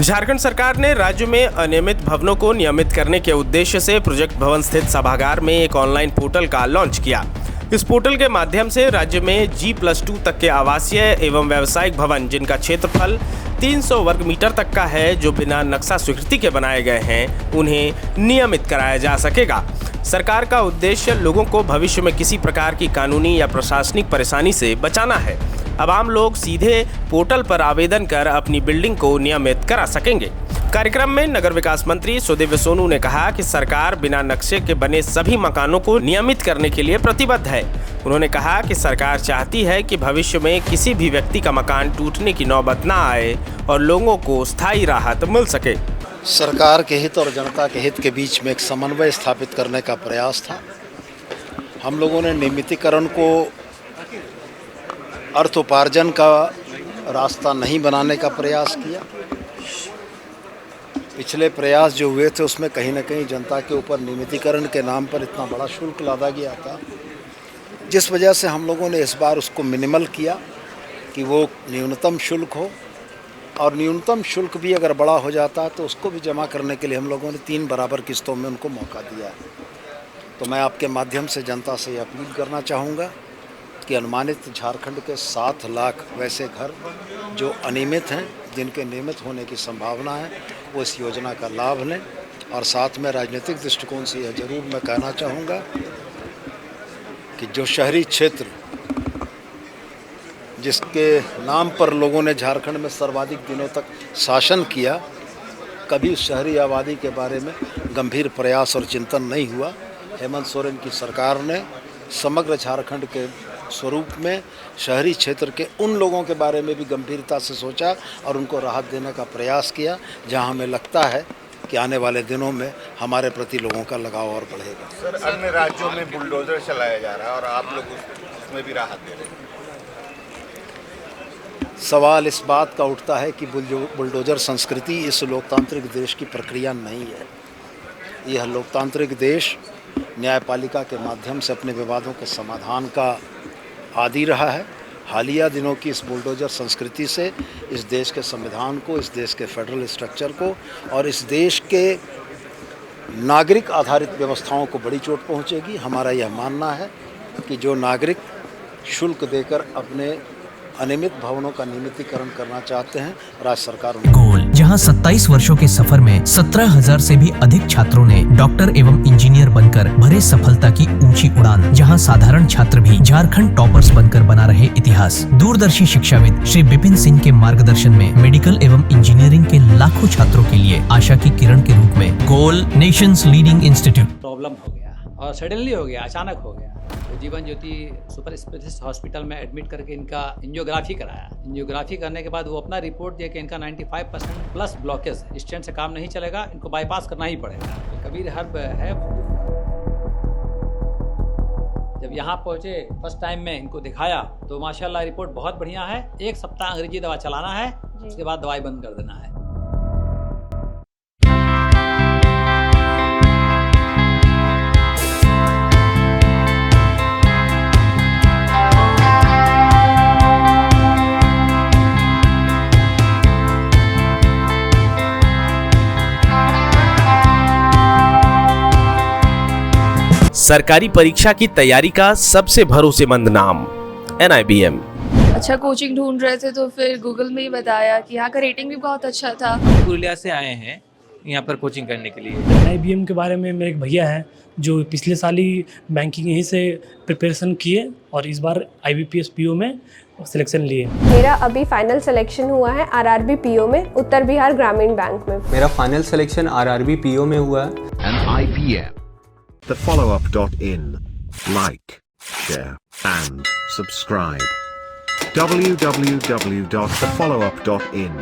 झारखंड सरकार ने राज्य में अनियमित भवनों को नियमित करने के उद्देश्य से प्रोजेक्ट भवन स्थित सभागार में एक ऑनलाइन पोर्टल का लॉन्च किया। इस पोर्टल के माध्यम से राज्य में G+2 तक के आवासीय एवं व्यावसायिक भवन जिनका क्षेत्रफल 300 वर्ग मीटर तक का है, जो बिना नक्शा स्वीकृति के बनाए गए हैं, उन्हें नियमित कराया जा सकेगा। सरकार का उद्देश्य लोगों को भविष्य में किसी प्रकार की कानूनी या प्रशासनिक परेशानी से बचाना है। अब आम लोग सीधे पोर्टल पर आवेदन कर अपनी बिल्डिंग को नियमित करा सकेंगे। कार्यक्रम में नगर विकास मंत्री सुदेव सोनू ने कहा कि सरकार बिना नक्शे के बने सभी मकानों को नियमित करने के लिए प्रतिबद्ध है। उन्होंने कहा कि सरकार चाहती है कि भविष्य में किसी भी व्यक्ति का मकान टूटने की नौबत ना आए और लोगों को स्थायी राहत मिल सके। सरकार के हित और जनता के हित के बीच में एक समन्वय स्थापित करने का प्रयास था। हम लोगों ने नियमितीकरण को अर्थोपार्जन का रास्ता नहीं बनाने का प्रयास किया। पिछले प्रयास जो हुए थे उसमें कहीं ना कहीं जनता के ऊपर नियमितीकरण के नाम पर इतना बड़ा शुल्क लादा गया था, जिस वजह से हम लोगों ने इस बार उसको मिनिमल किया कि वो न्यूनतम शुल्क हो, और न्यूनतम शुल्क भी अगर बड़ा हो जाता तो उसको भी जमा करने के लिए हम लोगों ने 3 बराबर किस्तों में उनको मौका दिया है। तो मैं आपके माध्यम से जनता से अपील करना चाहूँगा कि अनुमानित झारखंड के 7 लाख वैसे घर जो अनियमित हैं, जिनके नियमित होने की संभावना है, वो इस योजना का लाभ लें। और साथ में राजनीतिक दृष्टिकोण से यह जरूर मैं कहना चाहूँगा कि जो शहरी क्षेत्र जिसके नाम पर लोगों ने झारखंड में सर्वाधिक दिनों तक शासन किया, कभी उस शहरी आबादी के बारे में गंभीर प्रयास और चिंतन नहीं हुआ। हेमंत सोरेन की सरकार ने समग्र झारखंड के स्वरूप में शहरी क्षेत्र के उन लोगों के बारे में भी गंभीरता से सोचा और उनको राहत देने का प्रयास किया, जहां हमें लगता है कि आने वाले दिनों में हमारे प्रति लोगों का लगाव और बढ़ेगा। सर, अन्य राज्यों में बुलडोजर चलाया जा रहा है और आप लोग उसमें भी राहत दे रहे हैं। सवाल इस बात का उठता है कि बुलडोजर संस्कृति इस लोकतांत्रिक देश की प्रक्रिया नहीं है। यह लोकतांत्रिक देश न्यायपालिका के माध्यम से अपने विवादों के समाधान का आदी रहा है। हालिया दिनों की इस बुलडोजर संस्कृति से इस देश के संविधान को, इस देश के फेडरल स्ट्रक्चर को और इस देश के नागरिक आधारित व्यवस्थाओं को बड़ी चोट पहुंचेगी। हमारा यह मानना है कि जो नागरिक शुल्क देकर अपने अनियमित भवनों का नियमितीकरण करना चाहते हैं, राज्य सरकार गोल, जहां 27 वर्षों के सफर में 17,000 से भी अधिक छात्रों ने डॉक्टर एवं इंजीनियर बनकर भरे सफलता की ऊंची उड़ान। जहां साधारण छात्र भी झारखंड टॉपर्स बनकर बना रहे इतिहास। दूरदर्शी शिक्षाविद श्री विपिन सिंह के मार्गदर्शन में मेडिकल एवं इंजीनियरिंग के लाखों छात्रों के लिए आशा की किरण के रूप में गोल नेशंस लीडिंग इंस्टीट्यूट। प्रॉब्लम हो गया और सडनली हो गया, अचानक हो गया। तो Jeevan Jyoti super specialist hospital में एडमिट करके इनका एंजियोग्राफी कराया। एंजियोग्राफी करने के बाद वो अपना रिपोर्ट दिया कि इनका 95% प्लस ब्लॉकेज है, स्टेंट से काम नहीं चलेगा, इनको बाईपास करना ही पड़ेगा। तो कबीर हर्ब है। जब यहाँ पहुँचे फर्स्ट टाइम में इनको दिखाया तो माशाल्लाह रिपोर्ट बहुत बढ़िया है। 1 सप्ताह अंग्रेजी दवा चलाना है, उसके बाद दवाई बंद कर देना है। सरकारी परीक्षा की तैयारी का सबसे भरोसेमंद नाम NIBM। अच्छा कोचिंग ढूंढ रहे थे तो फिर गूगल में ही बताया कि यहाँ का रेटिंग भी बहुत अच्छा था। पुरुलिया से आए हैं यहाँ पर कोचिंग करने के लिए। NIBM के बारे में मेरे एक भैया हैं जो पिछले साल ही बैंकिंग यहीं से प्रिपरेशन किए और इस बार IBPS PO में सिलेक्शन लिए। मेरा अभी फाइनल सिलेक्शन हुआ है RRB PO में, उत्तर बिहार ग्रामीण बैंक में। मेरा फाइनल सिलेक्शन RRB PO में हुआ है। NIBM, thefollowup.in. Like, share and subscribe. www.thefollowup.in